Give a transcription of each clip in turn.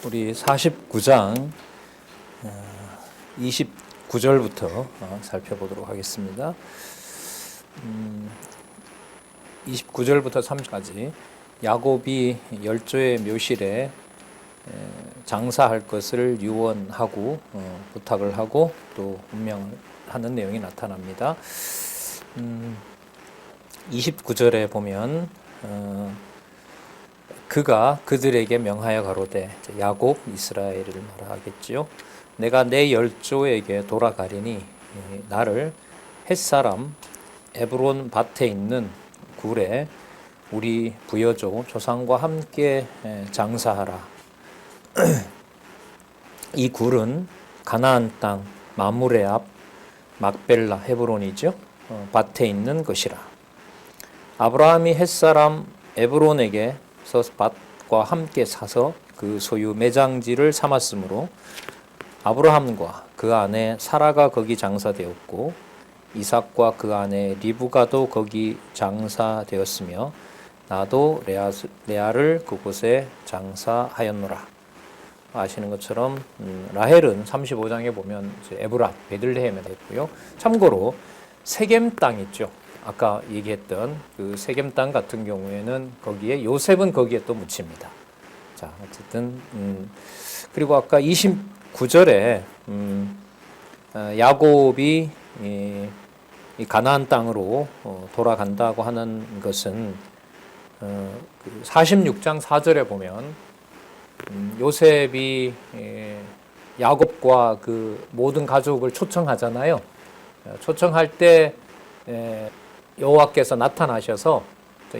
우리 49장 29절부터 살펴보도록 하겠습니다. 29절부터 30절까지 야곱이 열조의 묘실에 장사할 것을 유언하고 부탁을 하고 또 운명하는 내용이 나타납니다. 29절에 보면 그가 그들에게 명하여 가로되, 야곱 이스라엘을 말하겠지요. 내가 내 열조에게 돌아가리니 나를 햇사람 에브론 밭에 있는 굴에 우리 부여조 조상과 함께 장사하라. 이 굴은 가나안 땅 마므레 앞 막벨라 헤브론이죠. 밭에 있는 것이라. 아브라함이 햇사람 에브론에게 밭과 함께 사서 그 소유 매장지를 삼았으므로 아브라함과 그 아내 사라가 거기 장사되었고 이삭과 그 아내 리브가도 거기 장사되었으며 나도 레아를 그곳에 장사하였노라. 아시는 것처럼 라헬은 35장에 보면 에브라 베들레헴에 있고요. 참고로 세겜 땅 있죠. 아까 얘기했던 그 세겜 땅 같은 경우에는 거기에 요셉은 거기에 또 묻힙니다. 자, 어쨌든 그리고 아까 29절에 야곱이 이 가나안 땅으로 돌아간다고 하는 것은 46장 4절에 보면 요셉이 야곱과 그 모든 가족을 초청하잖아요. 초청할 때 여호와께서 나타나셔서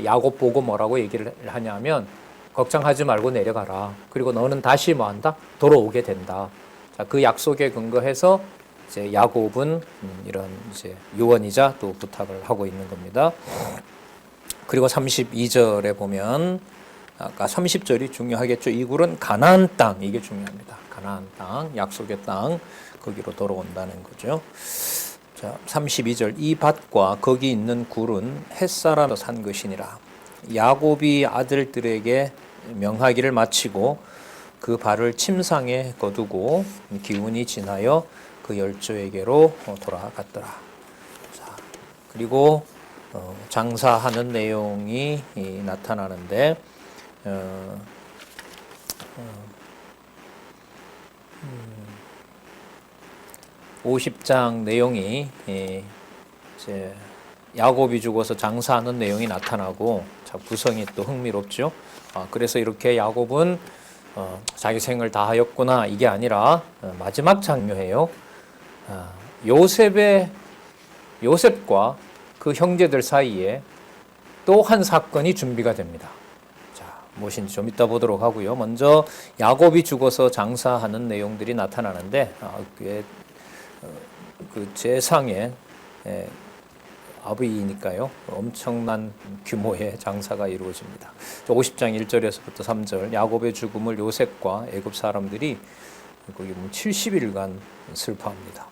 야곱 보고 뭐라고 얘기를 하냐면 걱정하지 말고 내려가라. 그리고 너는 다시 뭐한다? 돌아오게 된다. 자, 그 약속에 근거해서 이제 야곱은 이런 이제 유언이자 또 부탁을 하고 있는 겁니다. 그리고 32절에 보면 아까 30절이 중요하겠죠. 이 굴은 가나안 땅, 이게 중요합니다. 가나안 땅, 약속의 땅, 거기로 돌아온다는 거죠. 자, 32절 이 밭과 거기 있는 굴은 햇사람으로 산 것이니라. 야곱이 아들들에게 명하기를 마치고 그 발을 침상에 거두고 기운이 지나여 그 열조에게로 돌아갔더라. 자, 그리고 장사하는 내용이 나타나는데 50장 내용이 이제 야곱이 죽어서 장사하는 내용이 나타나고 구성이 또 흥미롭죠. 그래서 이렇게 야곱은 자기 생을 다하였구나 이게 아니라 마지막 장면이에요. 요셉과 그 형제들 사이에 또 한 사건이 준비가 됩니다. 자, 무엇인지 좀 이따 보도록 하고요. 먼저 야곱이 죽어서 장사하는 내용들이 나타나는데 그 제상의 아비이니까요. 엄청난 규모의 장사가 이루어집니다. 50장 1절에서부터 3절 야곱의 죽음을 요셉과 애굽 사람들이 거기 70일간 슬퍼합니다.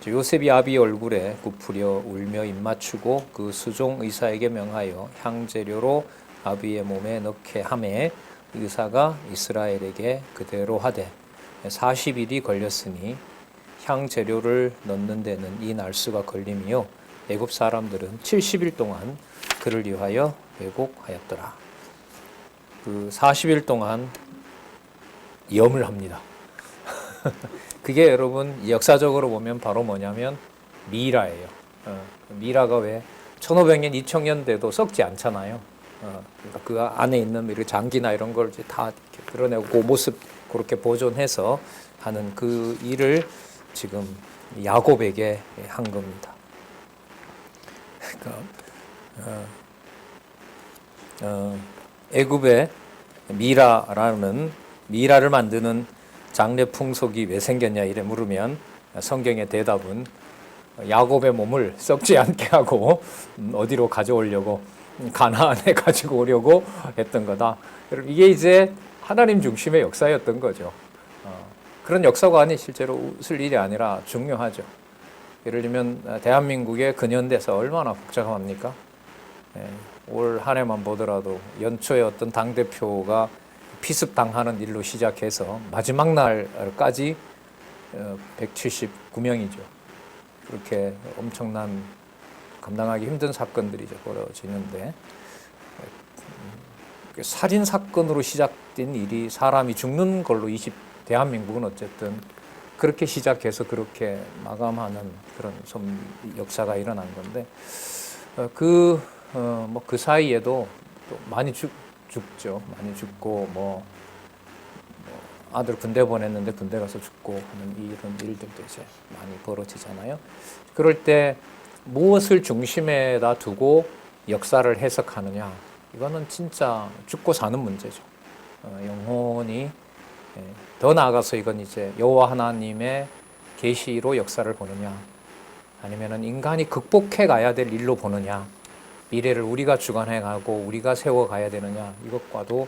요셉이 아비 얼굴에 굽으려 울며 입맞추고 그 수종 의사에게 명하여 향재료로 아비의 몸에 넣게 하매 의사가 이스라엘에게 그대로 하되 40일이 걸렸으니 향재료를 넣는 데는 이 날수가 걸림이요 애굽 사람들은 70일 동안 그를 위하여 왜곡하였더라. 그 40일 동안 염을 합니다. 그게 여러분 역사적으로 보면 바로 뭐냐면 미라예요. 미라가 왜 1500년, 2000년대도 썩지 않잖아요. 그러니까 그 안에 있는 장기나 이런 걸 다 드러내고 그 모습 그렇게 보존해서 하는 그 일을 지금 야곱에게 한 겁니다. 그러니까 애굽의 미라를 만드는 장래 풍속이 왜 생겼냐 이래 물으면 성경의 대답은 야곱의 몸을 썩지 않게 하고 어디로 가져오려고 가나안에 가지고 오려고 했던 거다. 이게 이제 하나님 중심의 역사였던 거죠. 그런 역사관이 실제로 웃을 일이 아니라 중요하죠. 예를 들면 대한민국의 근현대사 얼마나 복잡합니까? 올 한 해만 보더라도 연초에 어떤 당대표가 피습당하는 일로 시작해서 마지막 날까지 179명이죠. 그렇게 엄청난 감당하기 힘든 사건들이 이제 벌어지는데, 살인 사건으로 시작된 일이 사람이 죽는 걸로 대한민국은 어쨌든 그렇게 시작해서 그렇게 마감하는 그런 역사가 일어난 건데, 그 사이에도 또 많이 죽죠. 많이 죽고 아들 군대 보냈는데 군대 가서 죽고 하는 이런 일들도 이제 많이 벌어지잖아요. 그럴 때 무엇을 중심에다 두고 역사를 해석하느냐, 이거는 진짜 죽고 사는 문제죠. 영혼이 더 나아가서 이건 이제 여호와 하나님의 계시로 역사를 보느냐, 아니면은 인간이 극복해 가야 될 일로 보느냐, 미래를 우리가 주관해 가고 우리가 세워 가야 되느냐, 이것과도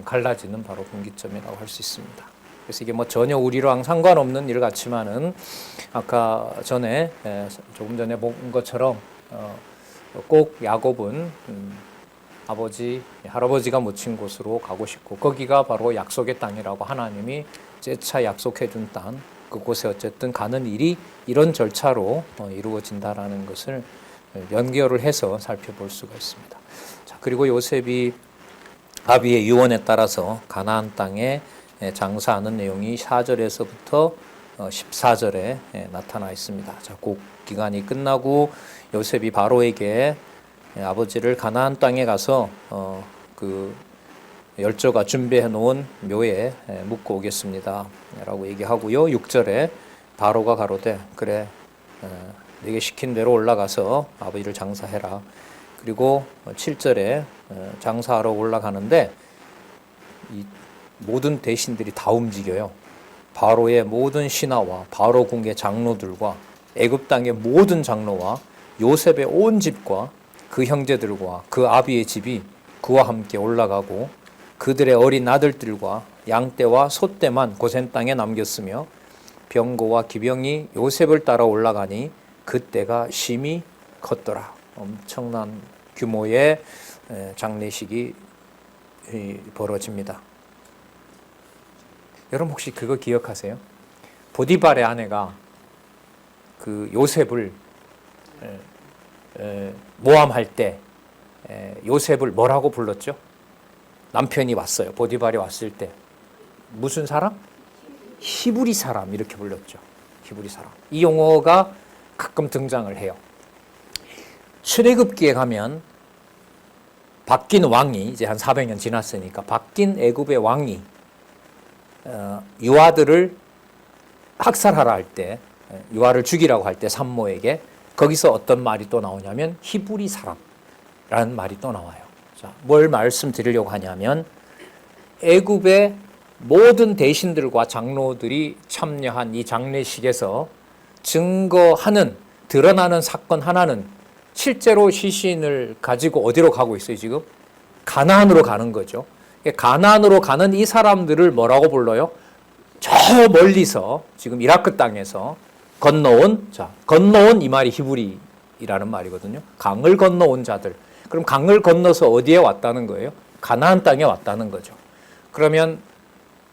갈라지는 바로 분기점이라고 할 수 있습니다. 그래서 이게 전혀 우리랑 상관없는 일 같지만은 아까 조금 전에 본 것처럼 꼭 야곱은 할아버지가 묻힌 곳으로 가고 싶고, 거기가 바로 약속의 땅이라고 하나님이 재차 약속해 준 땅, 그곳에 어쨌든 가는 일이 이런 절차로 이루어진다라는 것을 연결을 해서 살펴볼 수가 있습니다. 자, 그리고 요셉이 아비의 유언에 따라서 가나안 땅에 장사하는 내용이 4절에서부터 14절에 나타나 있습니다. 자, 그 기간이 끝나고 요셉이 바로에게 아버지를 가나안 땅에 가서 그 열조가 준비해 놓은 묘에 묻고 오겠습니다 라고 얘기하고요. 6절에 바로가 가로되 그래, 네게 시킨 대로 올라가서 아버지를 장사해라. 그리고 7절에 장사하러 올라가는데 이 모든 대신들이 다 움직여요. 바로의 모든 신하와 바로 궁의 장로들과 애굽 땅의 모든 장로와 요셉의 온 집과 그 형제들과 그 아비의 집이 그와 함께 올라가고, 그들의 어린 아들들과 양떼와 소떼만 고센 땅에 남겼으며 병거와 기병이 요셉을 따라 올라가니 그때가 심히 컸더라. 엄청난 규모의 장례식이 벌어집니다. 여러분 혹시 그거 기억하세요? 보디발의 아내가 그 요셉을 모함할 때 요셉을 뭐라고 불렀죠? 남편이 왔어요. 보디발이 왔을 때 무슨 사람? 히브리 사람, 이렇게 불렀죠. 히브리 사람. 이 용어가 가끔 등장을 해요. 출애굽기에 가면 바뀐 왕이 이제 한 400년 지났으니까 바뀐 애굽의 왕이 유아들을 학살하라 할 때, 유아를 죽이라고 할 때 산모에게 거기서 어떤 말이 또 나오냐면 히브리 사람라는 말이 또 나와요. 자, 뭘 말씀드리려고 하냐면 애굽의 모든 대신들과 장로들이 참여한 이 장례식에서 증거하는, 드러나는 사건 하나는 실제로 시신을 가지고 어디로 가고 있어요? 지금 가나안으로 가는 거죠. 가나안으로 가는 이 사람들을 뭐라고 불러요? 저 멀리서 지금 이라크 땅에서 건너온 이 말이 히브리라는 말이거든요. 강을 건너온 자들. 그럼 강을 건너서 어디에 왔다는 거예요? 가나안 땅에 왔다는 거죠. 그러면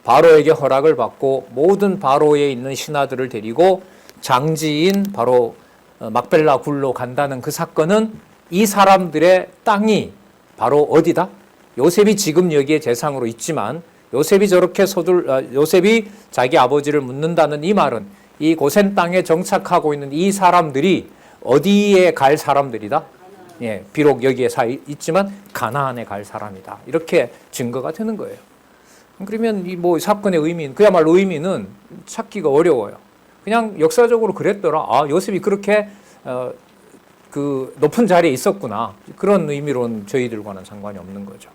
바로에게 허락을 받고 모든 바로에 있는 신하들을 데리고 장지인 바로 막벨라 굴로 간다는 그 사건은 이 사람들의 땅이 바로 어디다? 요셉이 지금 여기에 재상으로 있지만 요셉이 요셉이 자기 아버지를 묻는다는 이 말은 이 고센 땅에 정착하고 있는 이 사람들이 어디에 갈 사람들이다? 예, 비록 여기에 있지만 가나안에 갈 사람이다. 이렇게 증거가 되는 거예요. 그러면 이 사건의 의미는, 그야말로 의미는 찾기가 어려워요. 그냥 역사적으로 그랬더라. 아, 요셉이 그렇게 그 높은 자리에 있었구나. 그런 의미로는 저희들과는 상관이 없는 거죠.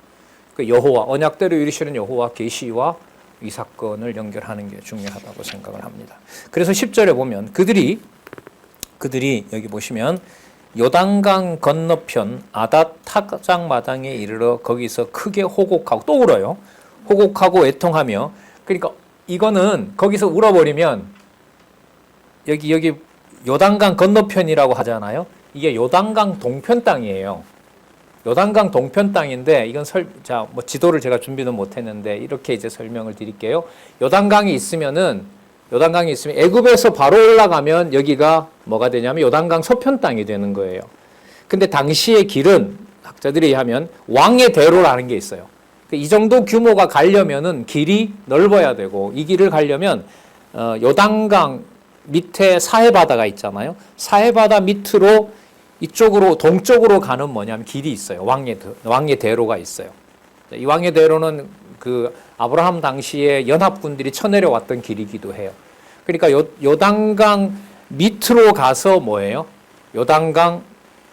그 여호와, 언약대로 이루시는 여호와 계시와 이 사건을 연결하는 게 중요하다고 생각을 합니다. 그래서 10절에 보면 그들이 여기 보시면 요단강 건너편 아닷 타작마당에 이르러 거기서 크게 호곡하고, 또 울어요. 호곡하고 애통하며. 그러니까 이거는 거기서 울어버리면 여기 요단강 건너편이라고 하잖아요. 이게 요단강 동편 땅이에요. 요단강 동편 땅인데 이건 뭐 지도를 제가 준비는 못했는데 이렇게 이제 설명을 드릴게요. 요단강이 있으면 애굽에서 바로 올라가면 여기가 뭐가 되냐면 요단강 서편 땅이 되는 거예요. 근데 당시의 길은 학자들이 하면 왕의 대로라는 게 있어요. 이 정도 규모가 가려면은 길이 넓어야 되고 이 길을 가려면 요단강 밑에 사해바다가 있잖아요. 사해바다 밑으로 이쪽으로 동쪽으로 가는 뭐냐면 길이 있어요. 왕의 대로가 있어요. 이 왕의 대로는 그 아브라함 당시에 연합군들이 쳐내려왔던 길이기도 해요. 그러니까 요단강 밑으로 가서 뭐예요? 요단강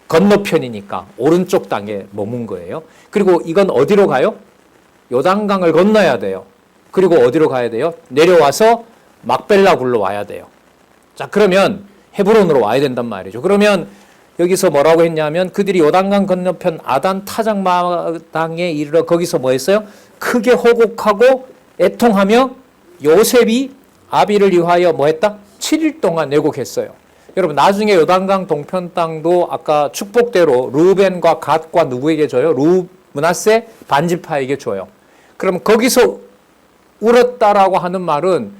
건너편이니까 오른쪽 땅에 머문 거예요. 그리고 이건 어디로 가요? 요단강을 건너야 돼요. 그리고 어디로 가야 돼요? 내려와서 막벨라 굴로 와야 돼요. 자, 그러면 헤브론으로 와야 된단 말이죠. 그러면 여기서 뭐라고 했냐면 그들이 요단강 건너편 아단 타작마당에 이르러 거기서 뭐 했어요? 크게 호곡하고 애통하며 요셉이 아비를 위하여 뭐 했다? 7일 동안 애곡했어요. 여러분 나중에 요단강 동편 땅도 아까 축복대로 루벤과 갓과 누구에게 줘요? 므낫세 반지파에게 줘요. 그럼 거기서 울었다라고 하는 말은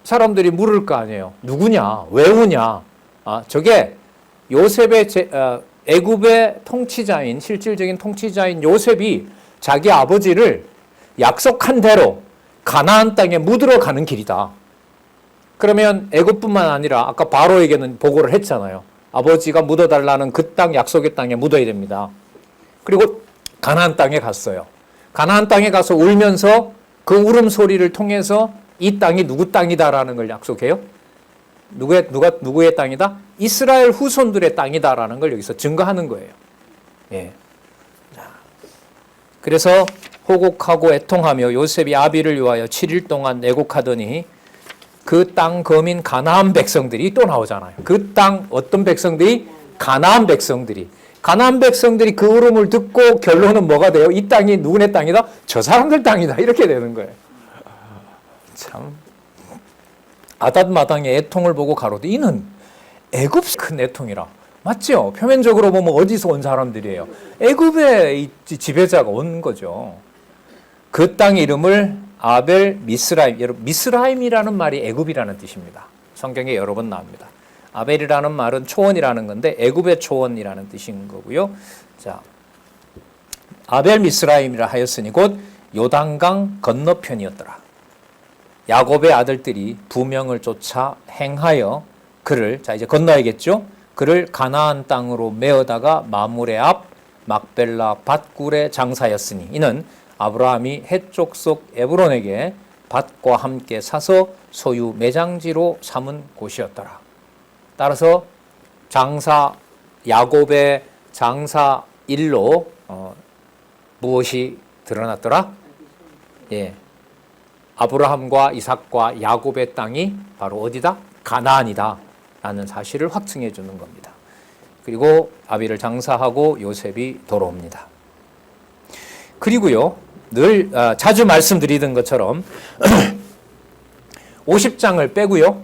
사람들이 물을 거 아니에요. 누구냐? 왜 우냐? 저게 요셉의 애굽의 통치자인 실질적인 통치자인 요셉이 자기 아버지를 약속한 대로 가나안 땅에 묻으러 가는 길이다. 그러면 애굽뿐만 아니라 아까 바로에게는 보고를 했잖아요. 아버지가 묻어달라는 그 땅 약속의 땅에 묻어야 됩니다. 그리고 가나안 땅에 갔어요. 가나안 땅에 가서 울면서 그 울음소리를 통해서 이 땅이 누구 땅이다라는 걸 약속해요. 누구의 땅이다? 이스라엘 후손들의 땅이다라는 걸 여기서 증거하는 거예요. 예. 그래서 호곡하고 애통하며 요셉이 아비를 위하여 7일 동안 애곡하더니 그 땅 거민 가나안 백성들이 또 나오잖아요. 그 땅 어떤 백성들이? 가나안 백성들이. 가나안 백성들이 그 울음을 듣고 결론은 뭐가 돼요? 이 땅이 누구네 땅이다? 저 사람들 땅이다. 이렇게 되는 거예요. 참. 아닷 마당의 애통을 보고 가로되 이는 애굽 큰 애통이라. 맞죠? 표면적으로 보면 어디서 온 사람들이에요? 애굽의 지배자가 온 거죠. 그 땅 이름을 아벨 미스라임. 여러분 미스라임이라는 말이 애굽이라는 뜻입니다. 성경에 여러 번 나옵니다. 아벨이라는 말은 초원이라는 건데 애굽의 초원이라는 뜻인 거고요. 자, 아벨 미스라임이라 하였으니 곧 요단강 건너편이었더라. 야곱의 아들들이 부명을 쫓아 행하여 그를, 자 이제 건너야겠죠? 그를 가나안 땅으로 메어다가 마므레 앞 막벨라 밭굴에 장사였으니 이는 아브라함이 해쪽 속 에브론에게 밭과 함께 사서 소유 매장지로 삼은 곳이었더라. 따라서 야곱의 장사 일로 무엇이 드러났더라? 예. 아브라함과 이삭과 야곱의 땅이 바로 어디다? 가나안이다 라는 사실을 확증해 주는 겁니다. 그리고 아비를 장사하고 요셉이 돌아옵니다. 그리고요, 늘 자주 말씀드리던 것처럼 50장을 빼고요,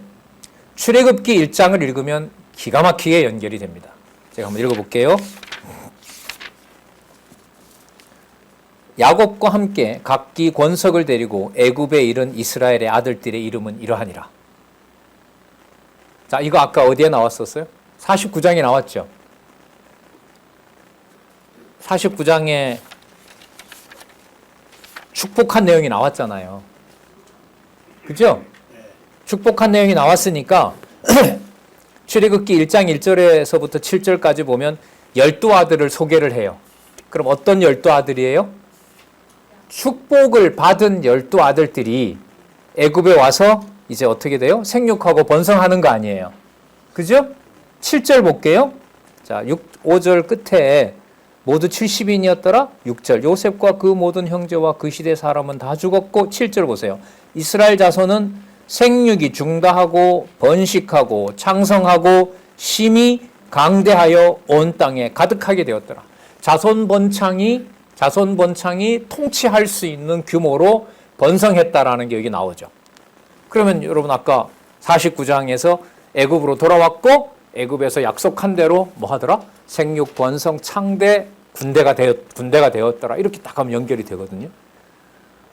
출애굽기 1장을 읽으면 기가 막히게 연결이 됩니다. 제가 한번 읽어볼게요. 야곱과 함께 각기 권석을 데리고 애굽에 이른 이스라엘의 아들들의 이름은 이러하니라. 자, 이거 아까 어디에 나왔었어요? 49장에 나왔죠. 49장에 축복한 내용이 나왔잖아요. 그죠? 축복한 내용이 나왔으니까 출애굽기 1장 1절에서부터 7절까지 보면 12아들을 소개를 해요. 그럼 어떤 12아들이에요? 축복을 받은 12아들들이 애굽에 와서 이제 어떻게 돼요? 생육하고 번성하는 거 아니에요. 그죠? 7절 볼게요. 자, 5절 끝에 모두 70인이었더라. 6절 요셉과 그 모든 형제와 그 시대 사람은 다 죽었고 7절 보세요. 이스라엘 자손은 생육이 중다하고 번식하고 창성하고 심히 강대하여 온 땅에 가득하게 되었더라. 자손 번창이 통치할 수 있는 규모로 번성했다라는 게 여기 나오죠. 그러면 여러분 아까 49장에서 애굽으로 돌아왔고 애굽에서 약속한 대로 뭐 하더라? 생육 번성 창대 군대가 되었더라. 이렇게 딱 하면 연결이 되거든요.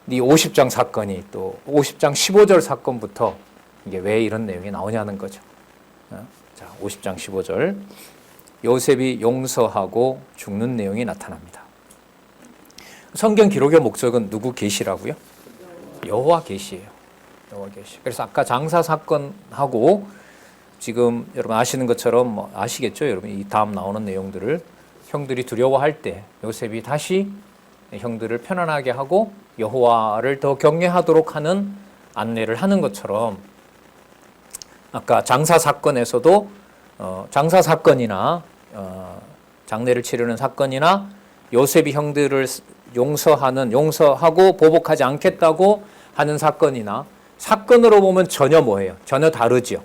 이 50장 사건이 또 50장 15절 사건부터 이게 왜 이런 내용이 나오냐는 거죠. 자, 50장 15절. 요셉이 용서하고 죽는 내용이 나타납니다. 성경 기록의 목적은 누구 계시라고요? 여호와 계시예요. 여호와 계시. 그래서 아까 장사 사건하고 지금 여러분 아시는 것처럼 뭐 아시겠죠? 여러분 이 다음 나오는 내용들을 형들이 두려워할 때 요셉이 다시 형들을 편안하게 하고 여호와를 더 경외하도록 하는 안내를 하는 것처럼 아까 장사 사건에서도 장사 사건이나 장례를 치르는 사건이나 요셉이 형들을 용서하고 보복하지 않겠다고 하는 사건이나 사건으로 보면 전혀 뭐예요? 전혀 다르죠.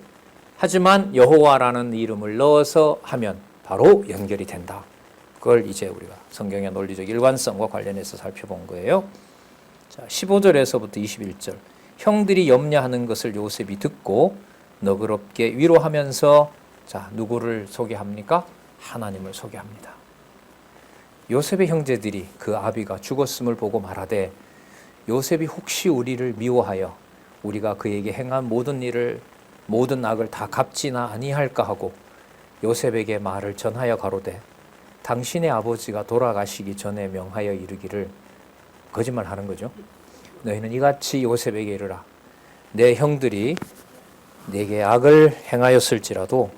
하지만 여호와라는 이름을 넣어서 하면 바로 연결이 된다. 그걸 이제 우리가 성경의 논리적 일관성과 관련해서 살펴본 거예요. 자, 15절에서부터 21절. 형들이 염려하는 것을 요셉이 듣고 너그럽게 위로하면서 자, 누구를 소개합니까? 하나님을 소개합니다. 요셉의 형제들이 그 아비가 죽었음을 보고 말하되 요셉이 혹시 우리를 미워하여 우리가 그에게 행한 모든 악을 다 갚지나 아니할까 하고 요셉에게 말을 전하여 가로되 당신의 아버지가 돌아가시기 전에 명하여 이르기를 거짓말하는 거죠. 너희는 이같이 요셉에게 이르라. 내 형들이 내게 악을 행하였을지라도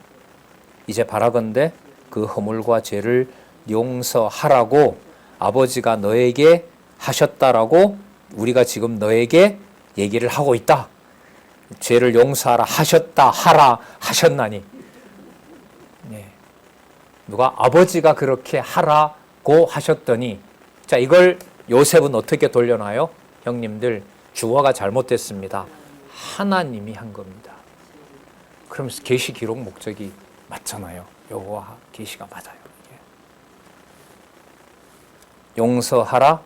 이제 바라건대 그 허물과 죄를 용서하라고 아버지가 너에게 하셨다라고 우리가 지금 너에게 얘기를 하고 있다. 죄를 용서하라 하셨다 하라 하셨나니 누가 아버지가 그렇게 하라고 하셨더니 자 이걸 요셉은 어떻게 돌려놔요? 형님들 주어가 잘못됐습니다. 하나님이 한 겁니다. 그러면서 계시 기록 목적이 맞잖아요. 여호와 계시가 맞아요. 용서하라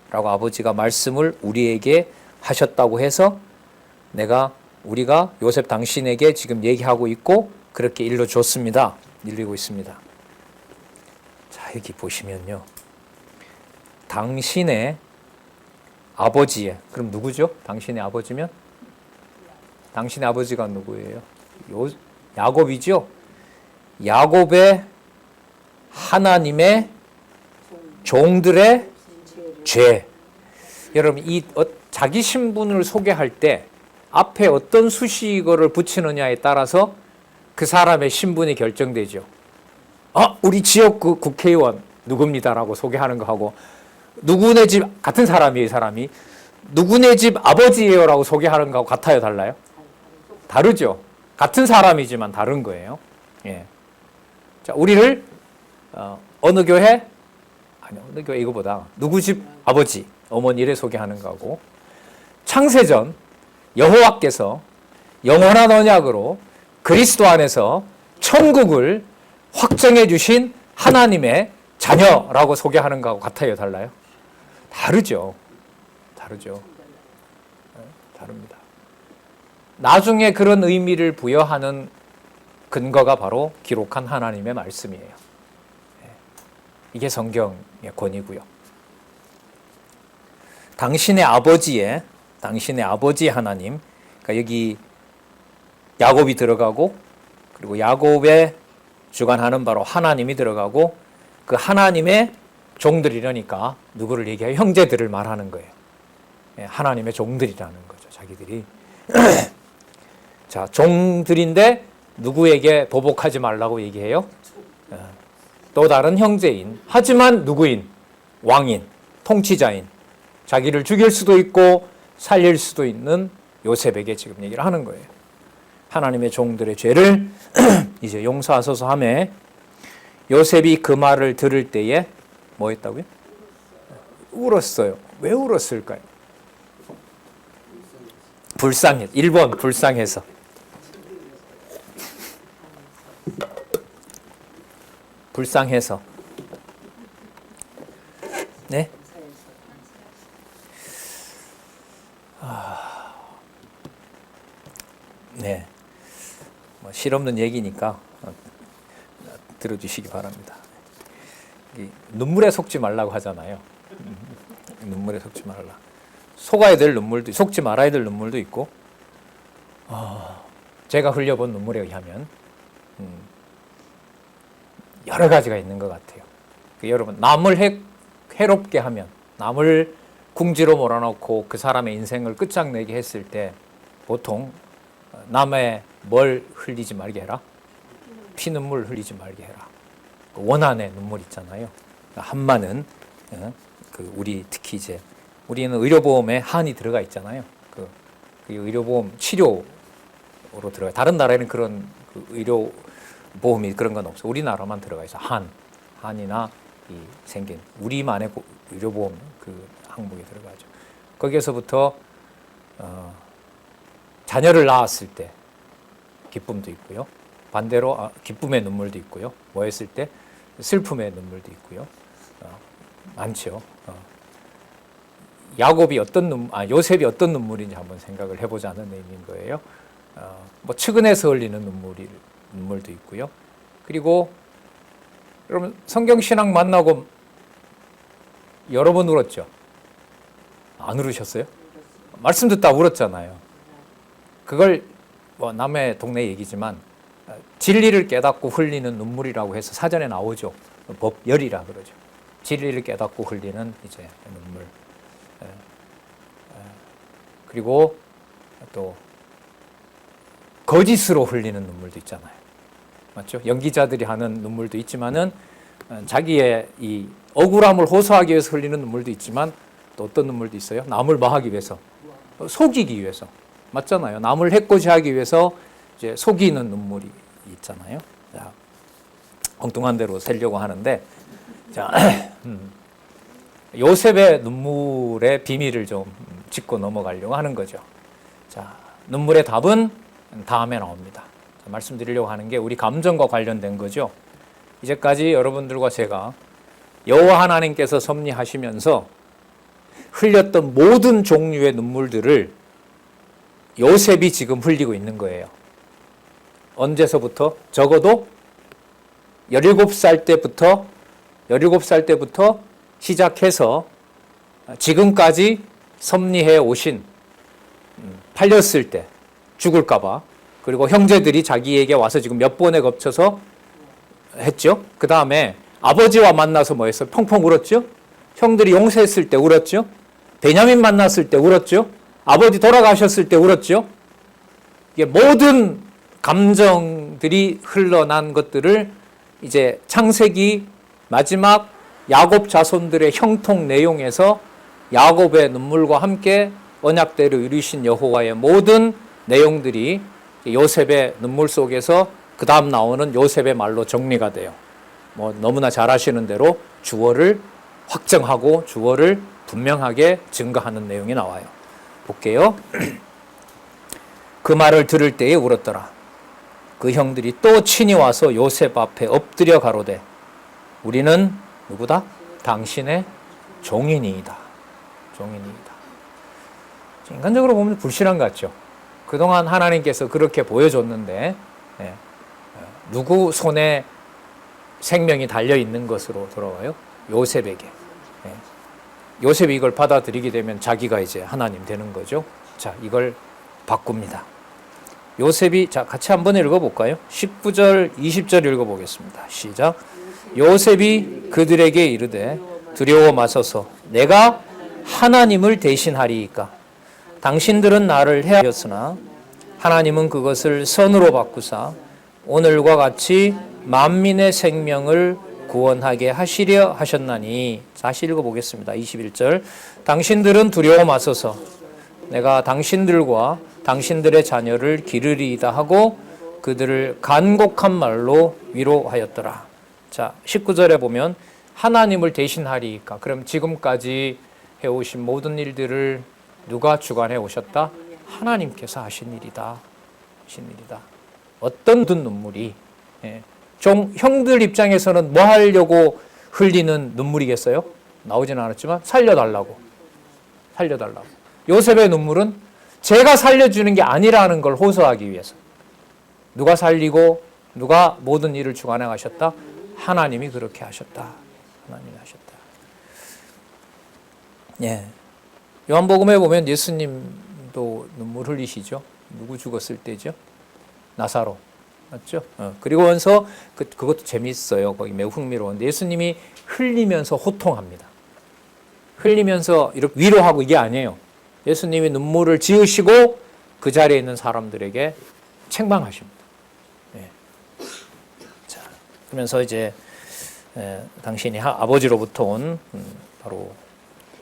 라고 아버지가 말씀을 우리에게 하셨다고 해서 우리가 요셉 당신에게 지금 얘기하고 있고 그렇게 일러줬습니다. 일리고 있습니다. 자, 여기 보시면요. 당신의 아버지의, 그럼 누구죠? 당신의 아버지면? 당신의 아버지가 누구예요? 야곱이죠? 야곱의 하나님의 종들의 죄. 여러분, 자기 신분을 소개할 때 앞에 어떤 수식어를 붙이느냐에 따라서 그 사람의 신분이 결정되죠. 우리 지역 국회의원 누굽니다라고 소개하는 거하고 누구네 집 같은 사람이에요. 이 사람이 누구네 집 아버지예요라고 소개하는 거하고 같아요, 달라요? 다르죠. 같은 사람이지만 다른 거예요. 예. 자, 우리를 어느 교회? 아니, 어느 교회 이거보다 누구 집 아버지, 어머니를 소개하는 거하고 창세전 여호와께서 영원한 언약으로 그리스도 안에서 천국을 확정해 주신 하나님의 자녀라고 소개하는 거하고 같아요, 달라요? 다르죠. 다릅니다. 나중에 그런 의미를 부여하는 근거가 바로 기록한 하나님의 말씀이에요. 이게 성경의 권위고요. 당신의 아버지 하나님, 그러니까 여기 야곱이 들어가고 그리고 야곱의 주관하는 바로 하나님이 들어가고 그 하나님의 종들이라니까 누구를 얘기해요? 형제들을 말하는 거예요. 하나님의 종들이라는 거죠. 자기들이. 자, 종들인데 누구에게 보복하지 말라고 얘기해요? 또 다른 형제인. 하지만 누구인? 왕인, 통치자인. 자기를 죽일 수도 있고 살릴 수도 있는 요셉에게 지금 얘기를 하는 거예요. 하나님의 종들의 죄를 이제 용서하소서 하며 요셉이 그 말을 들을 때에 뭐 했다고요? 울었어요. 왜 울었을까요? 불쌍해. 1번 불쌍해서. 불쌍해서. 네? 네. 뭐 실없는 얘기니까 들어주시기 바랍니다. 눈물에 속지 말라고 하잖아요. 눈물에 속지 말라. 속아야 될 눈물도, 속지 말아야 될 눈물도 있고, 제가 흘려본 눈물에 의하면 여러 가지가 있는 것 같아요. 여러분, 남을 해롭게 하면, 남을 궁지로 몰아넣고 그 사람의 인생을 끝장내게 했을 때 보통 남의 뭘 흘리지 말게 해라? 피눈물 흘리지 말게 해라. 원한의 눈물 있잖아요. 한마는 우리 특히 이제 우리는 의료보험에 한이 들어가 있잖아요. 그 의료보험 치료로 들어가. 다른 나라에는 그런 의료보험이 그런 건 없어. 우리나라만 들어가 있어. 한이나 생긴 우리만의 의료보험 항목에 들어가죠. 거기에서부터 자녀를 낳았을 때 기쁨도 있고요. 반대로 기쁨의 눈물도 있고요. 뭐 했을 때 슬픔의 눈물도 있고요. 많죠. 요셉이 어떤 눈물인지 한번 생각을 해보자는 의미인 거예요. 뭐 측은해서 흘리는 눈물도 있고요. 그리고 여러분 성경 신앙 만나고 여러 번 울었죠? 안 울으셨어요? 말씀 듣다 울었잖아요. 그걸 뭐 남의 동네 얘기지만 진리를 깨닫고 흘리는 눈물이라고 해서 사전에 나오죠. 법열이라 그러죠. 진리를 깨닫고 흘리는 이제 눈물. 그리고 또 거짓으로 흘리는 눈물도 있잖아요. 맞죠? 연기자들이 하는 눈물도 있지만은 자기의 이 억울함을 호소하기 위해서 흘리는 눈물도 있지만 또 어떤 눈물도 있어요? 남을 뭐하기 위해서? 속이기 위해서. 맞잖아요. 남을 해코지하기 위해서 이제 속이는 눈물이 있잖아요. 자, 엉뚱한 대로 세려고 하는데, 자, 요셉의 눈물의 비밀을 좀 짚고 넘어가려고 하는 거죠. 자, 눈물의 답은 다음에 나옵니다. 자, 말씀드리려고 하는 게 우리 감정과 관련된 거죠. 이제까지 여러분들과 제가 여호와 하나님께서 섭리하시면서 흘렸던 모든 종류의 눈물들을 요셉이 지금 흘리고 있는 거예요. 언제서부터? 적어도 17살 때부터 시작해서 지금까지 섭리해 오신, 팔렸을 때 죽을까봐, 그리고 형제들이 자기에게 와서 지금 몇 번에 걸쳐서 했죠. 그 다음에 아버지와 만나서 뭐 했어요? 펑펑 울었죠. 형들이 용서했을 때 울었죠. 베냐민 만났을 때 울었죠. 아버지 돌아가셨을 때 울었죠. 이게 모든 감정들이 흘러난 것들을 이제 창세기 마지막 야곱 자손들의 형통 내용에서 야곱의 눈물과 함께 언약대로 이루신 여호와의 모든 내용들이 요셉의 눈물 속에서 그 다음 나오는 요셉의 말로 정리가 돼요. 뭐 너무나 잘 아시는 대로 주어를 확정하고 주어를 분명하게 증거하는 내용이 나와요. 볼게요. 그 말을 들을 때에 울었더라. 그 형들이 또 친히 와서 요셉 앞에 엎드려 가로되 우리는 누구다? 당신의 종인이다. 종인이다. 인간적으로 보면 불신한 것 같죠. 그동안 하나님께서 그렇게 보여줬는데 누구 손에 생명이 달려있는 것으로 돌아와요? 요셉에게. 요셉이 이걸 받아들이게 되면 자기가 이제 하나님 되는 거죠. 자, 이걸 바꿉니다. 요셉이, 자, 같이 한번 읽어볼까요? 19절, 20절 읽어보겠습니다. 시작. 요셉이 그들에게 이르되 두려워 마소서 내가 하나님을 대신하리이까 당신들은 나를 해하였으나 하나님은 그것을 선으로 바꾸사 오늘과 같이 만민의 생명을 구원하게 하시려 하셨나니. 다시 읽어보겠습니다. 21절. 당신들은 두려워 마소서 내가 당신들과 당신들의 자녀를 기르리이다 하고 그들을 간곡한 말로 위로하였더라. 자, 19절에 보면 하나님을 대신하리이까. 그럼 지금까지 해오신 모든 일들을 누가 주관해 오셨다? 하나님께서 하신 일이다. 하신 일이다. 어떤 모든 눈물이 형들 입장에서는 뭐 하려고 흘리는 눈물이겠어요? 나오지는 않았지만 살려달라고. 요셉의 눈물은 제가 살려주는 게 아니라는 걸 호소하기 위해서. 누가 살리고 누가 모든 일을 주관해 가셨다? 하나님이 그렇게 하셨다. 하나님이 하셨다. 예. 요한복음에 보면 예수님도 눈물 흘리시죠. 누구 죽었을 때죠? 나사로. 맞죠? 그리고 나서 그것도 재미있어요. 거기 매우 흥미로운데 예수님이 흘리면서 호통합니다. 흘리면서 이렇게 위로하고 이게 아니에요. 예수님이 눈물을 지으시고 그 자리에 있는 사람들에게 책망하십니다. 예. 자, 그러면서 이제 당신이 아버지로부터 온 바로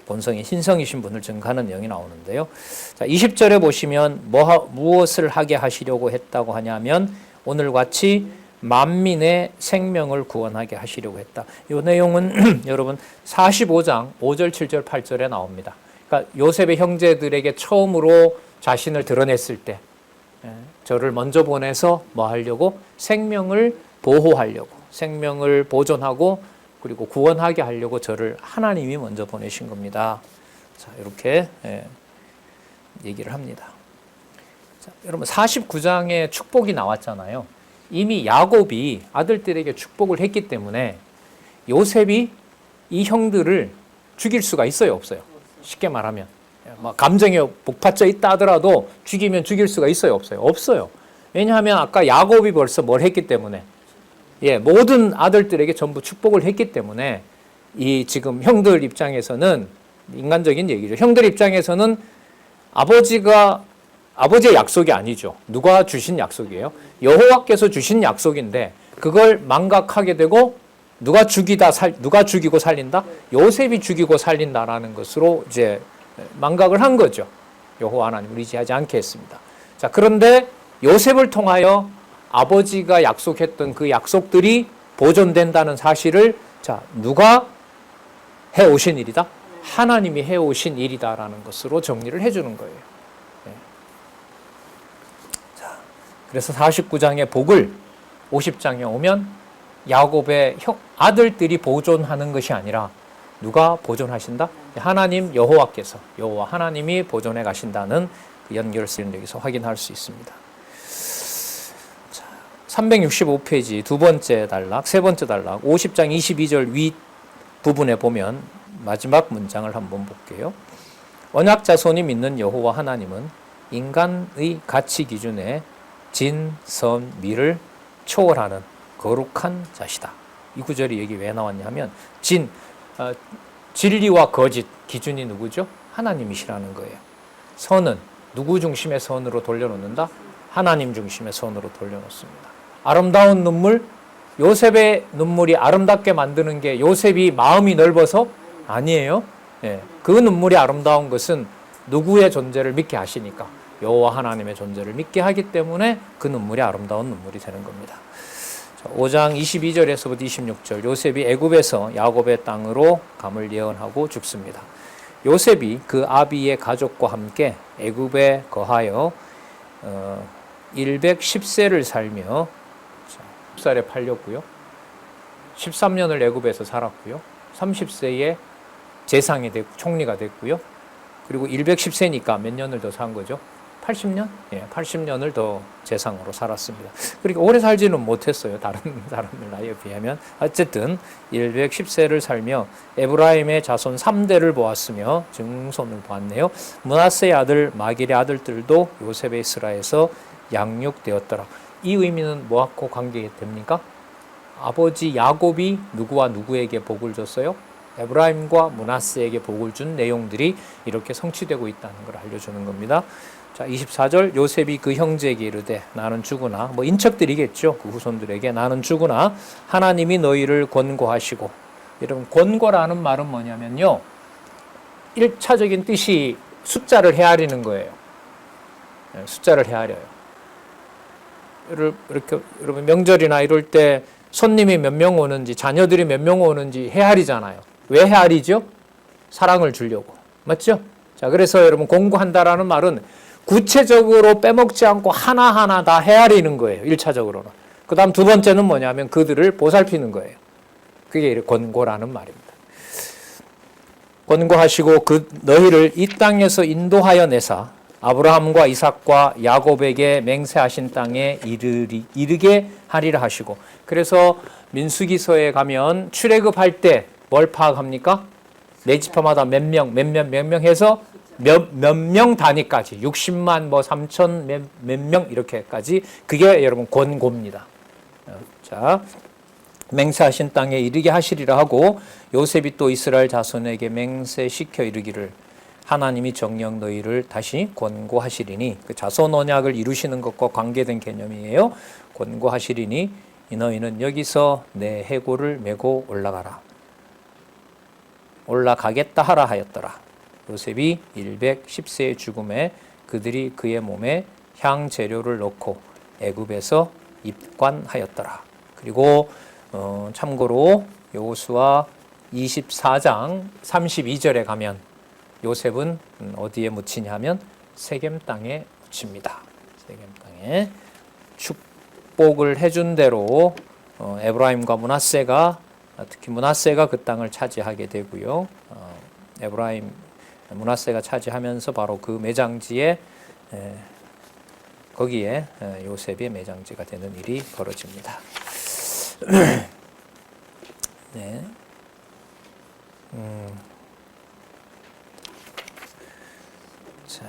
본성이 신성이신 분을 증거하는 내용이 나오는데요. 자, 20절에 보시면 무엇을 하게 하시려고 했다고 하냐면 오늘 같이 만민의 생명을 구원하게 하시려고 했다. 이 내용은 여러분 45장 5절, 7절, 8절에 나옵니다. 그러니까 요셉의 형제들에게 처음으로 자신을 드러냈을 때 저를 먼저 보내서 뭐 하려고? 생명을 보호하려고, 생명을 보존하고 그리고 구원하게 하려고 저를 하나님이 먼저 보내신 겁니다. 자, 이렇게 얘기를 합니다. 자, 여러분 49장에 축복이 나왔잖아요. 이미 야곱이 아들들에게 축복을 했기 때문에 요셉이 이 형들을 죽일 수가 있어요, 없어요? 쉽게 말하면 감정에 복받쳐 있다 하더라도 죽이면 죽일 수가 있어요, 없어요? 없어요. 왜냐하면 아까 야곱이 벌써 뭘 했기 때문에 모든 아들들에게 전부 축복을 했기 때문에 이 지금 형들 입장에서는 인간적인 얘기죠. 형들 입장에서는 아버지의 약속이 아니죠. 누가 주신 약속이에요? 여호와께서 주신 약속인데 그걸 망각하게 되고 누가 죽이고 살린다? 요셉이 죽이고 살린다라는 것으로 이제 망각을 한 거죠. 여호와 하나님을 의지하지 않게 했습니다. 자, 그런데 요셉을 통하여 아버지가 약속했던 그 약속들이 보존된다는 사실을 누가 해오신 일이다? 하나님이 해오신 일이다라는 것으로 정리를 해주는 거예요. 자, 그래서 49장의 복을 50장에 오면 야곱의 아들들이 보존하는 것이 아니라 누가 보존하신다? 하나님 여호와께서, 여호와 하나님이 보존해 가신다는 그 연결성을 여기서 확인할 수 있습니다. 365페이지 두 번째 단락, 세 번째 단락, 50장 22절 위 부분에 보면 마지막 문장을 한번 볼게요. 언약 자손이 믿는 여호와 하나님은 인간의 가치 기준에 진, 선, 미를 초월하는 거룩한 자시다. 이 구절이 여기 왜 나왔냐 하면 진리와 거짓 기준이 누구죠? 하나님이시라는 거예요. 선은 누구 중심의 선으로 돌려놓는다? 하나님 중심의 선으로 돌려놓습니다. 아름다운 눈물, 요셉의 눈물이 아름답게 만드는 게 요셉이 마음이 넓어서 아니에요. 그 눈물이 아름다운 것은 누구의 존재를 믿게 하시니까 여호와 하나님의 존재를 믿게 하기 때문에 그 눈물이 아름다운 눈물이 되는 겁니다. 5장 22절에서부터 26절 요셉이 애굽에서 야곱의 땅으로 감을 예언하고 죽습니다. 요셉이 그 아비의 가족과 함께 애굽에 거하여 110세를 살며 10살에 팔렸고요. 13년을 애굽에서 살았고요. 30세에 재상이 됐고 총리가 됐고요. 그리고 110세니까 몇 년을 더 산 거죠? 80년? 80년을 더 재상으로 살았습니다. 그러니까 오래 살지는 못했어요. 다른 사람들 나이에 비하면. 어쨌든 110세를 살며 에브라임의 자손 3대를 보았으며 증손을 보았네요. 므낫세의 아들 마길의 아들들도 요셉의 스라에서 양육되었더라. 이 의미는 뭐하고 관계됩니까? 아버지 야곱이 누구와 누구에게 복을 줬어요? 에브라임과 므낫세에게 복을 준 내용들이 이렇게 성취되고 있다는 걸 알려주는 겁니다. 자, 24절 요셉이 그 형제에게 이르되 나는 죽으나 인척들이겠죠. 그 후손들에게 나는 죽으나 하나님이 너희를 권고하시고. 여러분 권고라는 말은 뭐냐면요. 1차적인 뜻이 숫자를 헤아리는 거예요. 숫자를 헤아려요. 이렇게 여러분 명절이나 이럴 때 손님이 몇 명 오는지 자녀들이 몇 명 오는지 헤아리잖아요. 왜 헤아리죠? 사랑을 주려고. 맞죠? 자, 그래서 여러분 공부한다라는 말은 구체적으로 빼먹지 않고 하나하나 다 헤아리는 거예요. 1차적으로는. 그 다음 두 번째는 뭐냐면 그들을 보살피는 거예요. 그게 권고라는 말입니다. 권고하시고 너희를 이 땅에서 인도하여 내사 아브라함과 이삭과 야곱에게 맹세하신 땅에 이르게 하리라 하시고. 그래서 민수기서에 가면 출애굽할 때 뭘 파악합니까? 네 지파마다 몇 명 해서 몇 명 단위까지 60만 뭐 3천 몇 명 이렇게까지 그게 여러분 권고입니다. 자, 맹세하신 땅에 이르게 하시리라 하고 요셉이 또 이스라엘 자손에게 맹세시켜 이르기를 하나님이 정녕 너희를 다시 권고하시리니 그 자손 언약을 이루시는 것과 관계된 개념이에요. 권고하시리니 너희는 여기서 내 해골을 메고 올라가겠다 하라 하였더라. 요셉이 110세의 죽음에 그들이 그의 몸에 향 재료를 넣고 애굽에서 입관하였더라. 그리고 참고로 여호수아 24장 32절에 가면 요셉은 어디에 묻히냐 하면 세겜 땅에 묻힙니다. 세겜 땅에 축복을 해준 대로 에브라임과 므낫세가 특히 므낫세가 그 땅을 차지하게 되고요. 므낫세가 차지하면서 바로 그 매장지에 거기에 요셉의 매장지가 되는 일이 벌어집니다. 네. 자.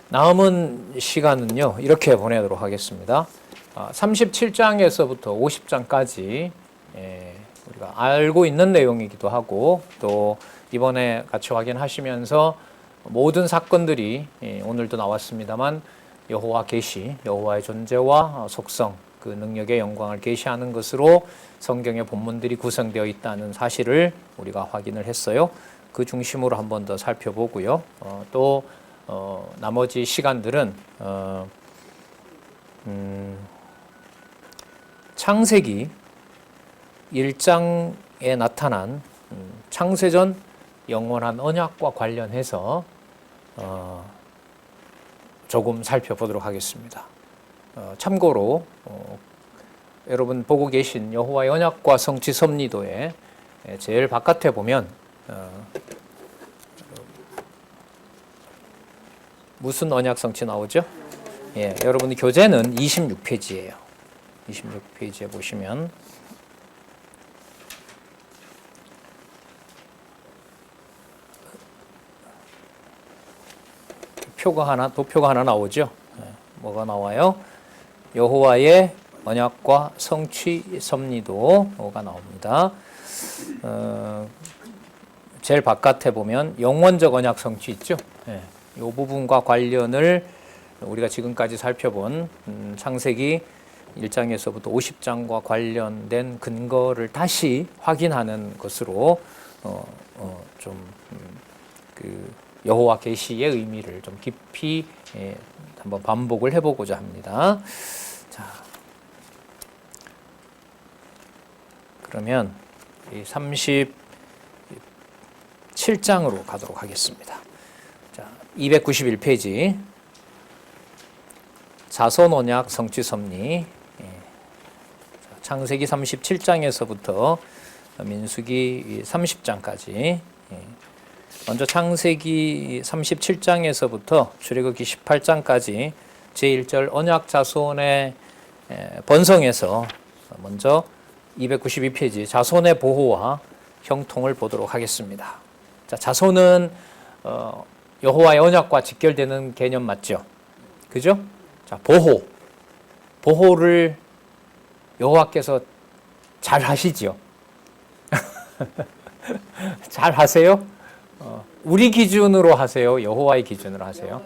남은 시간은요, 이렇게 보내도록 하겠습니다. 37장에서부터 50장까지 우리가 알고 있는 내용이기도 하고, 또 이번에 같이 확인하시면서 모든 사건들이 오늘도 나왔습니다만 여호와 계시, 여호와의 존재와 속성, 그 능력의 영광을 계시하는 것으로 성경의 본문들이 구성되어 있다는 사실을 우리가 확인을 했어요. 그 중심으로 한 번 더 살펴보고요. 또 나머지 시간들은 창세기 1장에 나타난 창세전 영원한 언약과 관련해서 조금 살펴보도록 하겠습니다. 참고로 여러분 보고 계신 여호와의 언약과 성취 섭리도에 제일 바깥에 보면 무슨 언약 성취 나오죠? 예, 여러분 교재는 26페이지예요. 26페이지에 보시면 도표가 하나 나오죠. 뭐가 나와요? 여호와의 언약과 성취 섭리도가 나옵니다. 제일 바깥에 보면 영원적 언약 성취 있죠. 이 부분과 관련을 우리가 지금까지 살펴본 창세기 1장에서부터 50장과 관련된 근거를 다시 확인하는 것으로 여호와 계시의 의미를 좀 깊이 한번 반복을 해보고자 합니다. 자, 그러면 이 37장으로 가도록 하겠습니다. 자, 291페이지 자손 언약 성취 섭리. 창세기 37장에서부터 민수기 30장까지. 먼저 창세기 37장에서부터 출애굽기 18장까지 제1절 언약 자손의 번성에서 먼저 292페이지 자손의 보호와 형통을 보도록 하겠습니다. 자, 자손은 여호와의 언약과 직결되는 개념 맞죠? 그죠? 자, 보호를 여호와께서 잘 하시죠? 잘 하세요? 우리 기준으로 하세요? 여호와의 기준으로 하세요?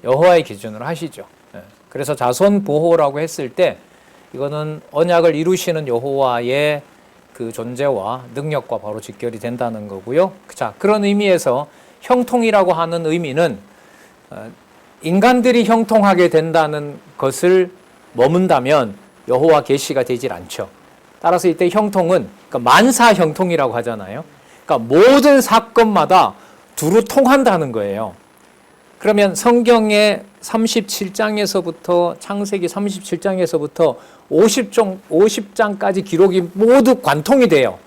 여호와의 기준으로 하시죠. 그래서 자손 보호라고 했을 때 이거는 언약을 이루시는 여호와의 그 존재와 능력과 바로 직결이 된다는 거고요. 자, 그런 의미에서 형통이라고 하는 의미는 인간들이 형통하게 된다는 것을 머문다면 여호와 계시가 되질 않죠. 따라서 이때 형통은 그러니까 만사 형통이라고 하잖아요. 그러니까 모든 사건마다 두루 통한다는 거예요. 그러면 성경의 37장에서부터 창세기 37장에서부터 50장까지 기록이 모두 관통이 돼요.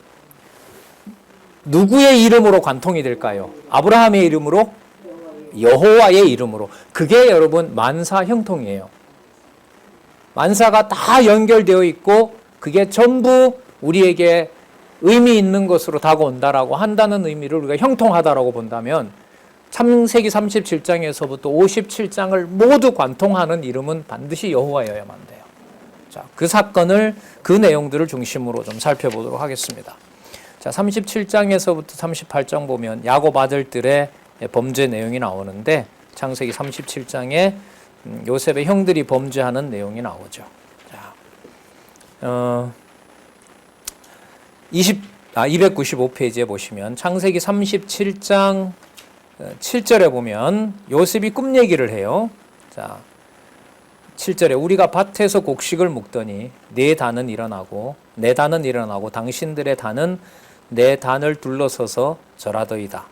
누구의 이름으로 관통이 될까요? 아브라함의 이름으로? 여호와의 이름으로. 그게 여러분 만사 형통이에요. 만사가 다 연결되어 있고 그게 전부 우리에게 의미 있는 것으로 다가온다라고 한다는 의미를 우리가 형통하다라고 본다면 창세기 37장에서부터 57장을 모두 관통하는 이름은 반드시 여호와여야만 돼요. 자, 그 사건을 그 내용들을 중심으로 좀 살펴보도록 하겠습니다. 자, 37장에서부터 38장 보면 야곱 아들들의 범죄 내용이 나오는데 창세기 37장에 요셉의 형들이 범죄하는 내용이 나오죠. 자, 295페이지에 보시면 창세기 37장 7절에 보면 요셉이 꿈 얘기를 해요. 자, 7절에 우리가 밭에서 곡식을 묵더니 네 단은 일어나고 네 단은 일어나고 당신들의 단은 내 단을 둘러서서 절하더이다.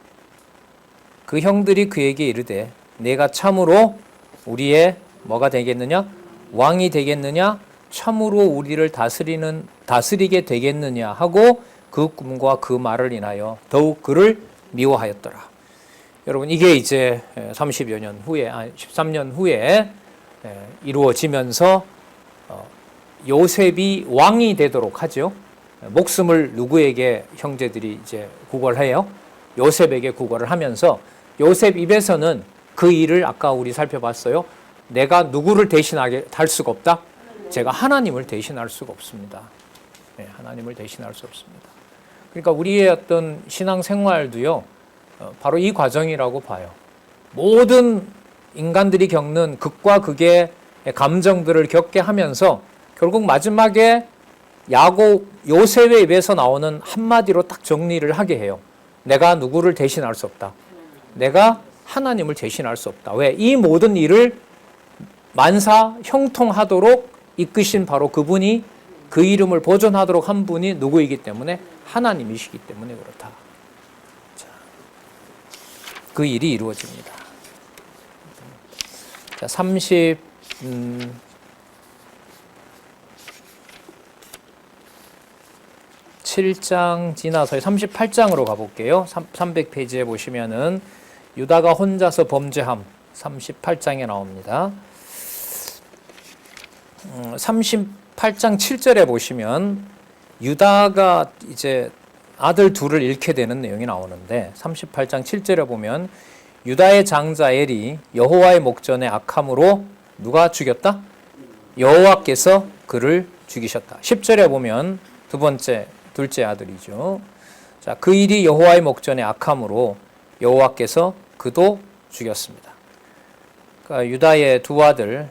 그 형들이 그에게 이르되 내가 참으로 우리의 뭐가 되겠느냐? 왕이 되겠느냐? 참으로 우리를 다스리게 되겠느냐 하고 그 꿈과 그 말을 인하여 더욱 그를 미워하였더라. 여러분 이게 이제 30여 년 후에 13년 후에 이루어지면서 요셉이 왕이 되도록 하죠. 목숨을 누구에게 형제들이 이제 구걸해요? 요셉에게 구걸을 하면서 요셉 입에서는 그 일을 아까 우리 살펴봤어요. 내가 누구를 대신하게 할 수가 없다? 제가 하나님을 대신할 수가 없습니다. 네, 하나님을 대신할 수 없습니다. 그러니까 우리의 어떤 신앙 생활도요, 바로 이 과정이라고 봐요. 모든 인간들이 겪는 극과 극의 감정들을 겪게 하면서 결국 마지막에 요셉의 입에서 나오는 한마디로 딱 정리를 하게 해요. 내가 누구를 대신할 수 없다. 내가 하나님을 대신할 수 없다. 왜? 이 모든 일을 만사 형통하도록 이끄신 바로 그분이 그 이름을 보존하도록 한 분이 누구이기 때문에 하나님이시기 때문에 그렇다. 자, 그 일이 이루어집니다. 자, 37장 지나서 38장으로 가볼게요. 300페이지에 보시면은 유다가 혼자서 범죄함 38장에 나옵니다. 38장 7절에 보시면 유다가 이제 아들 둘을 잃게 되는 내용이 나오는데 38장 7절에 보면 유다의 장자 엘이 여호와의 목전에 악함으로 누가 죽였다? 여호와께서 그를 죽이셨다. 10절에 보면 둘째 아들이죠. 자, 그 일이 여호와의 목전에 악함으로 여호와께서 그도 죽였습니다. 그러니까 유다의 두 아들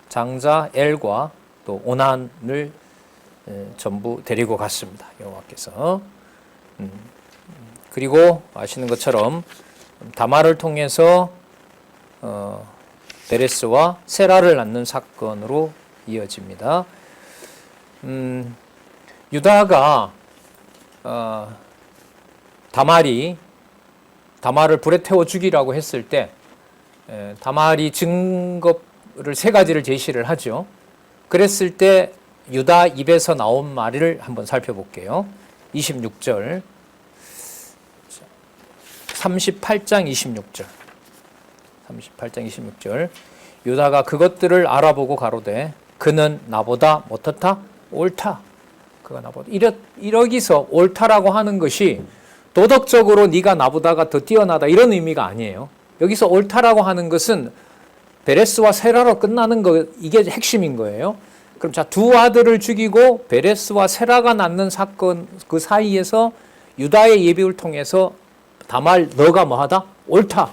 장자 엘과 또 오난을 전부 데리고 갔습니다. 여호와께서. 그리고 아시는 것처럼 다말을 통해서 베레스와 세라를 낳는 사건으로 이어집니다. 유다가 다말을 불에 태워 죽이라고 했을 때 다말이 증거를 세 가지를 제시를 하죠. 그랬을 때 유다 입에서 나온 말을 한번 살펴볼게요. 26절 38장 26절 38장 26절 유다가 그것들을 알아보고 가로되 그는 나보다 못하다 옳다. 그가 나보다 이러기서 옳다라고 하는 것이 도덕적으로 네가 나보다가 더 뛰어나다 이런 의미가 아니에요. 여기서 옳다라고 하는 것은 베레스와 세라로 끝나는 거 이게 핵심인 거예요. 그럼 자, 두 아들을 죽이고 베레스와 세라가 낳는 사건 그 사이에서 유다의 예비를 통해서 다말 너가 뭐하다? 옳다.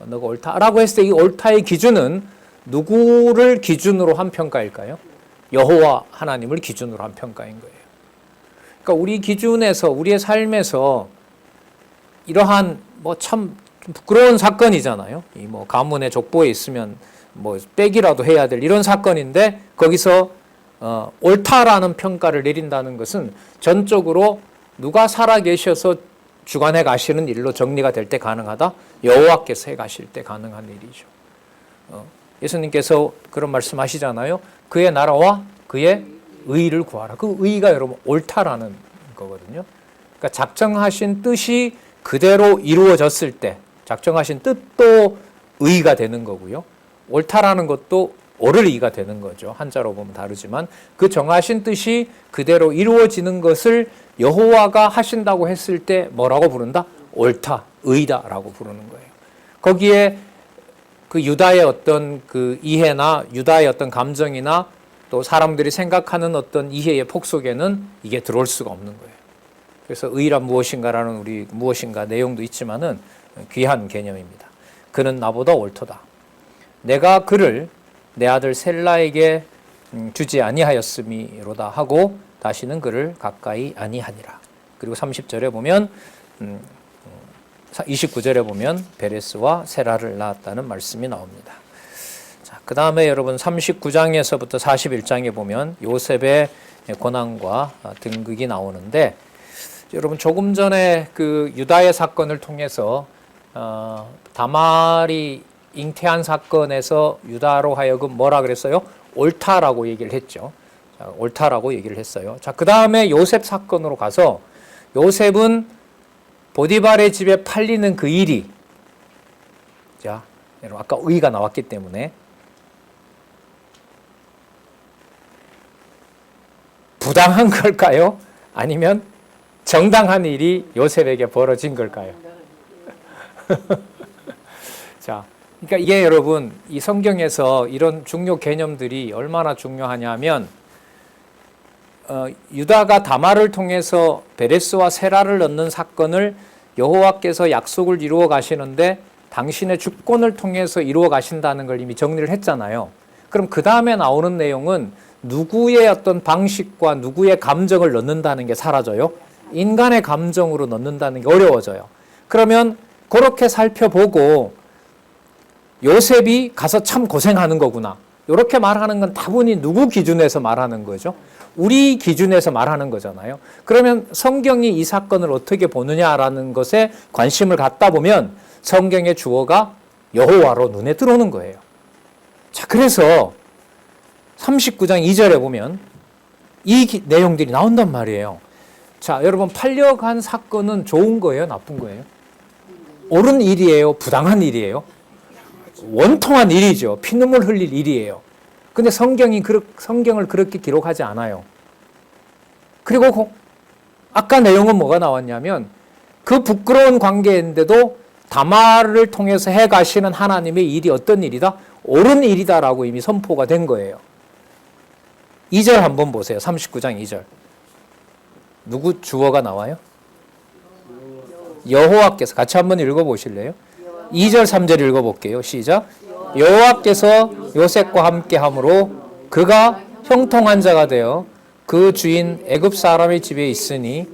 너가 옳다라고 했을 때 이 옳다의 기준은 누구를 기준으로 한 평가일까요? 여호와 하나님을 기준으로 한 평가인 거예요. 그러니까 우리 기준에서 우리의 삶에서 이러한 뭐 참 부끄러운 사건이잖아요. 이 뭐 가문의 족보에 있으면 뭐 빼기라도 해야 될 이런 사건인데 거기서 옳다라는 평가를 내린다는 것은 전적으로 누가 살아계셔서 주관해 가시는 일로 정리가 될 때 가능하다. 여호와께서 해 가실 때 가능한 일이죠. 예수님께서 그런 말씀하시잖아요. 그의 나라와 그의 의를 구하라. 그 의가 여러분 옳다라는 거거든요. 그러니까 작정하신 뜻이 그대로 이루어졌을 때 작정하신 뜻도 의가 되는 거고요. 옳다라는 것도 오를 이가 되는 거죠. 한자로 보면 다르지만 그 정하신 뜻이 그대로 이루어지는 것을 여호와가 하신다고 했을 때 뭐라고 부른다? 옳다, 의다라고 부르는 거예요. 거기에 그 유다의 어떤 그 이해나 유다의 어떤 감정이나 또 사람들이 생각하는 어떤 이해의 폭 속에는 이게 들어올 수가 없는 거예요. 그래서 의란 무엇인가라는 우리 무엇인가 내용도 있지만은 귀한 개념입니다. 그는 나보다 옳도다. 내가 그를 내 아들 셀라에게 주지 아니하였음이로다 하고 다시는 그를 가까이 아니하니라. 그리고 30절에 보면 29절에 보면 베레스와 세라를 낳았다는 말씀이 나옵니다. 자, 그 다음에 여러분 39장에서부터 41장에 보면 요셉의 고난과 등극이 나오는데 여러분 조금 전에 그 유다의 사건을 통해서 다말이 잉태한 사건에서 유다로 하여금 뭐라 그랬어요? 옳다라고 얘기를 했죠. 자, 옳다라고 얘기를 했어요. 자, 그 다음에 요셉 사건으로 가서 요셉은 보디발의 집에 팔리는 그 일이, 자, 여러분 아까 의가 나왔기 때문에 부당한 걸까요? 아니면 정당한 일이 요셉에게 벌어진 걸까요? 자, 그러니까 이게 여러분 이 성경에서 이런 중요 개념들이 얼마나 중요하냐면 유다가 다말을 통해서 베레스와 세라를 낳는 사건을 여호와께서 약속을 이루어 가시는데 당신의 주권을 통해서 이루어 가신다는 걸 이미 정리를 했잖아요. 그럼 그 다음에 나오는 내용은 누구의 어떤 방식과 누구의 감정을 넣는다는 게 사라져요. 인간의 감정으로 넣는다는 게 어려워져요. 그러면 그렇게 살펴보고 요셉이 가서 참 고생하는 거구나. 이렇게 말하는 건 다분히 누구 기준에서 말하는 거죠? 우리 기준에서 말하는 거잖아요. 그러면 성경이 이 사건을 어떻게 보느냐라는 것에 관심을 갖다 보면 성경의 주어가 여호와로 눈에 들어오는 거예요. 자, 그래서 39장 2절에 보면 이 내용들이 나온단 말이에요. 자, 여러분 팔려간 사건은 좋은 거예요? 나쁜 거예요? 옳은 일이에요? 부당한 일이에요? 원통한 일이죠. 피눈물 흘릴 일이에요. 근데 성경을 그렇게 기록하지 않아요. 그리고 아까 내용은 뭐가 나왔냐면 그 부끄러운 관계인데도 다말을 통해서 해가시는 하나님의 일이 어떤 일이다? 옳은 일이다라고 이미 선포가 된 거예요. 2절 한번 보세요. 39장 2절. 누구 주어가 나와요? 여호와께서. 같이 한번 읽어보실래요? 2절 3절 읽어볼게요. 시작. 여호와께서 요셉과 함께함으로 그가 형통한 자가 되어 그 주인 애굽 사람의 집에 있으니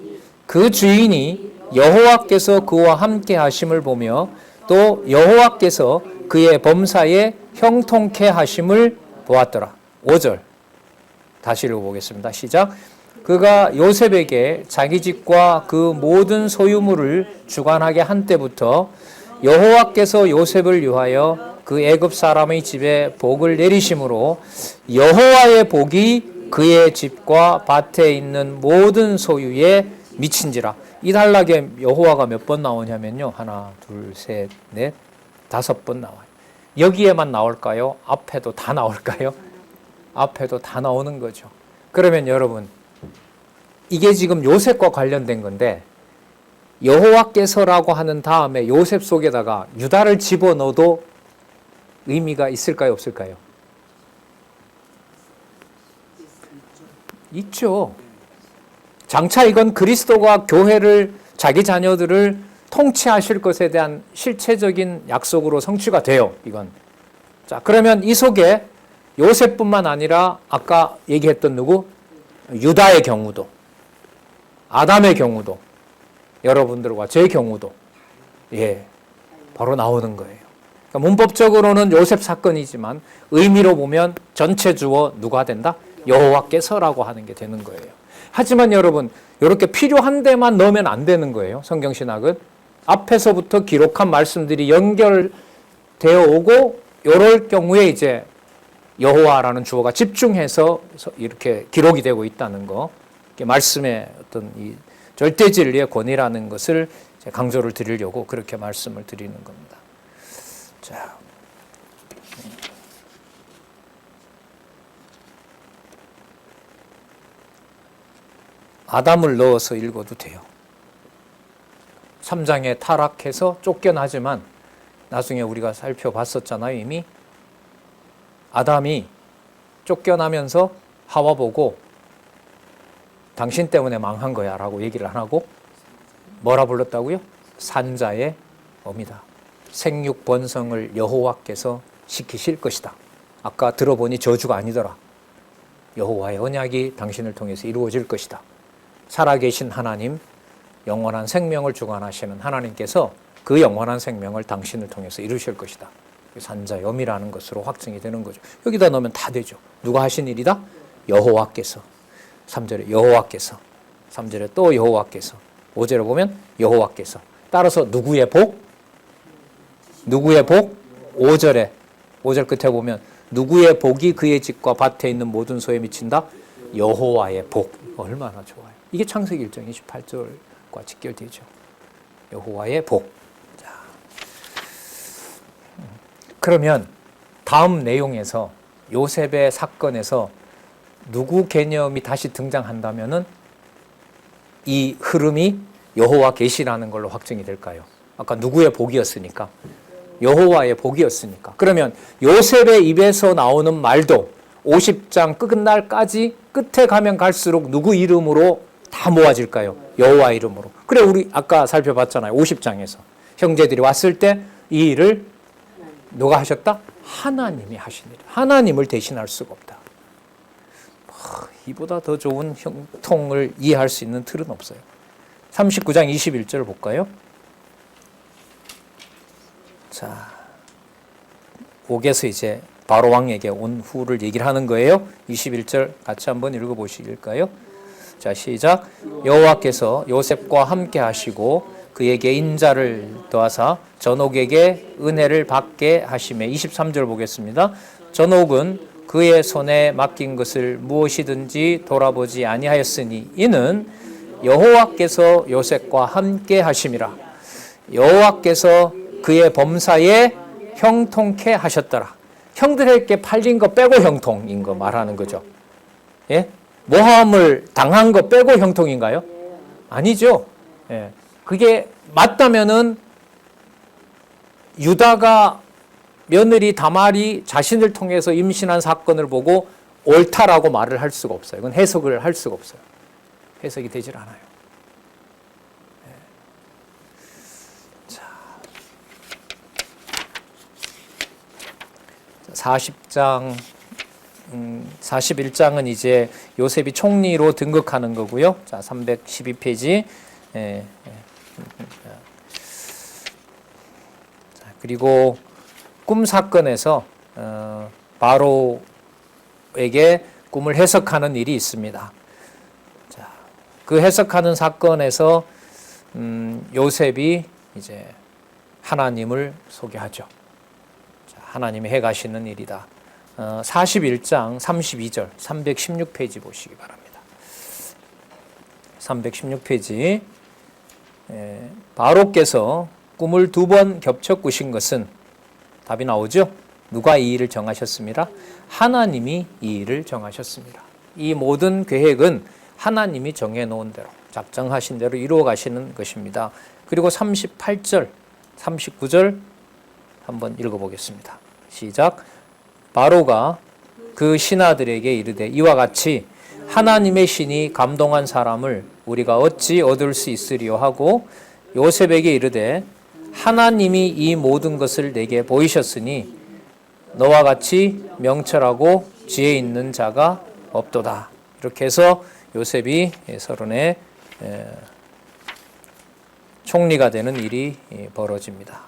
그 주인이 여호와께서 그와 함께 하심을 보며 또 여호와께서 그의 범사에 형통케 하심을 보았더라. 5절 다시 읽어보겠습니다. 시작. 그가 요셉에게 자기 집과 그 모든 소유물을 주관하게 한 때부터 여호와께서 요셉을 위하여 그 애굽 사람의 집에 복을 내리심으로 여호와의 복이 그의 집과 밭에 있는 모든 소유에 미친지라. 이 단락에 여호와가 몇 번 나오냐면요. 하나, 둘, 셋, 넷, 5번 나와요. 여기에만 나올까요? 앞에도 다 나올까요? 앞에도 다 나오는 거죠. 그러면 여러분 이게 지금 요셉과 관련된 건데 여호와께서라고 하는 다음에 요셉 속에다가 유다를 집어넣어도 의미가 있을까요? 없을까요? 있죠. 장차 이건 그리스도가 교회를 자기 자녀들을 통치하실 것에 대한 실체적인 약속으로 성취가 돼요. 이건. 자, 그러면 이 속에 요셉뿐만 아니라 아까 얘기했던 누구? 유다의 경우도, 아담의 경우도, 여러분들과 제 경우도 바로 나오는 거예요. 그러니까 문법적으로는 요셉 사건이지만 의미로 보면 전체 주어 누가 된다? 여호와께서라고 하는 게 되는 거예요. 하지만 여러분 이렇게 필요한 데만 넣으면 안 되는 거예요. 성경신학은 앞에서부터 기록한 말씀들이 연결되어 오고 이럴 경우에 이제 여호와라는 주어가 집중해서 이렇게 기록이 되고 있다는 거, 말씀의 어떤 이 절대 진리의 권위라는 것을 강조를 드리려고 그렇게 말씀을 드리는 겁니다. 자, 아담을 넣어서 읽어도 돼요. 3장에 타락해서 쫓겨나지만 나중에 우리가 살펴봤었잖아요. 이미 아담이 쫓겨나면서 하와 보고 당신 때문에 망한 거야 라고 얘기를 안 하고 뭐라 불렀다고요? 산자의 어미다. 생육 번성을 여호와께서 시키실 것이다. 아까 들어보니 저주가 아니더라. 여호와의 언약이 당신을 통해서 이루어질 것이다. 살아계신 하나님, 영원한 생명을 주관하시는 하나님께서 그 영원한 생명을 당신을 통해서 이루실 것이다. 산자의 어미라는 것으로 확증이 되는 거죠. 여기다 넣으면 다 되죠. 누가 하신 일이다? 여호와께서. 3절에 여호와께서. 3절에 또 여호와께서. 5절에 보면 여호와께서. 따라서 누구의 복? 누구의 복? 5절에 5절 끝에 보면 누구의 복이 그의 집과 밭에 있는 모든 소에 미친다? 여호와의 복. 얼마나 좋아요. 이게 창세기 1장 28절과 직결되죠. 여호와의 복. 자, 그러면 다음 내용에서 요셉의 사건에서 누구 개념이 다시 등장한다면은 이 흐름이 여호와 계시라는 걸로 확정이 될까요? 아까 누구의 복이었으니까. 여호와의 복이었으니까. 그러면 요셉의 입에서 나오는 말도 50장 끝날까지 끝에 가면 갈수록 누구 이름으로 다 모아질까요? 여호와 이름으로. 그래 우리 아까 살펴봤잖아요. 50장에서 형제들이 왔을 때 이 일을 누가 하셨다? 하나님이 하신 일. 하나님을 대신할 수가 없다. 이보다 더 좋은 형통을 이해할 수 있는 틀은 없어요. 39장 21절 볼까요? 자, 옥에서 이제 바로 왕에게 온 후를 얘기를 하는 거예요. 21절 같이 한번 읽어보실까요? 자, 시작. 여호와께서 요셉과 함께 하시고 그에게 인자를 더하사 전옥에게 은혜를 받게 하시매. 23절 보겠습니다. 전옥은 그의 손에 맡긴 것을 무엇이든지 돌아보지 아니하였으니 이는 여호와께서 요셉과 함께 하심이라. 여호와께서 그의 범사에 형통케 하셨더라. 형들에게 팔린 거 빼고 형통인 거 말하는 거죠. 예? 모함을 당한 거 빼고 형통인가요? 아니죠. 예. 그게 맞다면은 유다가 며느리 다말이 자신을 통해서 임신한 사건을 보고 옳다라고 말을 할 수가 없어요. 이건 해석을 할 수가 없어요. 해석이 되질 않아요. 자, 40장, 41장은 이제 요셉이 총리로 등극하는 거고요. 자, 312페이지. 자, 그리고 꿈 사건에서 바로에게 꿈을 해석하는 일이 있습니다. 자, 그 해석하는 사건에서 요셉이 이제 하나님을 소개하죠. 자, 하나님이 해가시는 일이다. 41장 32절 316페이지 보시기 바랍니다. 316페이지. 바로께서 꿈을 2번 겹쳐 꾸신 것은 답이 나오죠? 누가 이 일을 정하셨습니다? 하나님이 이 일을 정하셨습니다. 이 모든 계획은 하나님이 정해놓은 대로, 작정하신 대로 이루어 가시는 것입니다. 그리고 38절, 39절 한번 읽어보겠습니다. 시작. 바로가 그 신하들에게 이르되 이와 같이 하나님의 신이 감동한 사람을 우리가 어찌 얻을 수 있으리요 하고 요셉에게 이르되 하나님이 이 모든 것을 내게 보이셨으니 너와 같이 명철하고 지혜 있는 자가 없도다. 이렇게 해서 요셉이 서론의 총리가 되는 일이 벌어집니다.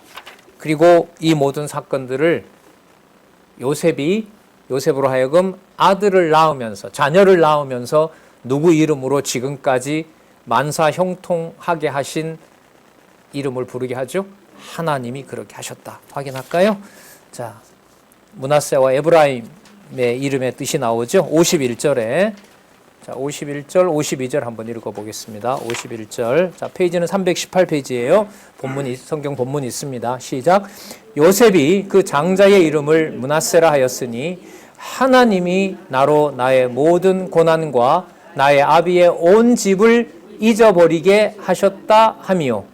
그리고 이 모든 사건들을 요셉으로 하여금 아들을 낳으면서 자녀를 낳으면서 누구 이름으로 지금까지 만사 형통하게 하신 이름을 부르게 하죠? 하나님이 그렇게 하셨다. 확인할까요? 자, 므낫세와 에브라임의 이름의 뜻이 나오죠? 51절에. 자, 51절, 52절 한번 읽어보겠습니다. 51절. 자, 페이지는 318페이지예요. 성경 본문이 있습니다. 시작. 요셉이 그 장자의 이름을 므낫세라 하였으니 하나님이 나로 나의 모든 고난과 나의 아비의 온 집을 잊어버리게 하셨다 함이요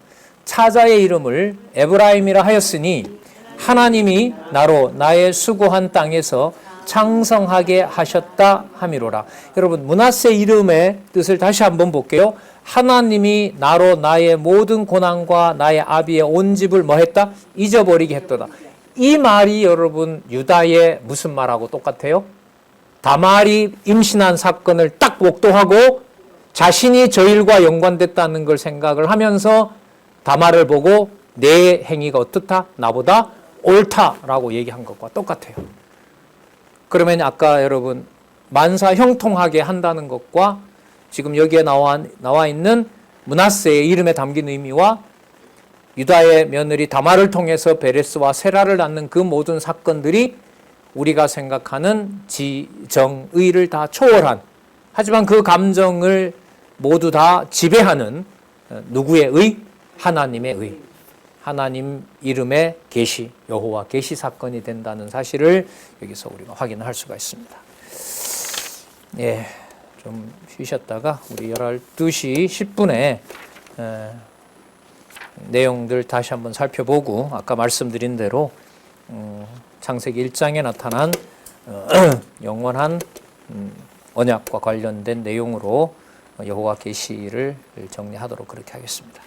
차자의 이름을 에브라임이라 하였으니 하나님이 나로 나의 수고한 땅에서 창성하게 하셨다 함이로라. 여러분 므낫세 이름의 뜻을 다시 한번 볼게요. 하나님이 나로 나의 모든 고난과 나의 아비의 온 집을 뭐 했다? 잊어버리게 했도다. 이 말이 여러분 유다의 무슨 말하고 똑같아요? 다말이 임신한 사건을 딱 목도하고 자신이 저 일과 연관됐다는 걸 생각을 하면서 다말을 보고 내 행위가 어떻다? 나보다 옳다라고 얘기한 것과 똑같아요. 그러면 아까 여러분 만사 형통하게 한다는 것과 지금 여기에 나와 있는 므낫세의 이름에 담긴 의미와 유다의 며느리 다말을 통해서 베레스와 세라를 낳는 그 모든 사건들이 우리가 생각하는 지정의를 다 초월한 하지만 그 감정을 모두 다 지배하는 누구의 의? 하나님의 의. 하나님 이름의 계시, 여호와 계시 사건이 된다는 사실을 여기서 우리가 확인할 수가 있습니다. 예, 좀 쉬셨다가 우리 12시 10분에 내용들 다시 한번 살펴보고 아까 말씀드린 대로 창세기 1장에 나타난 영원한 언약과 관련된 내용으로 여호와 계시를 정리하도록 그렇게 하겠습니다.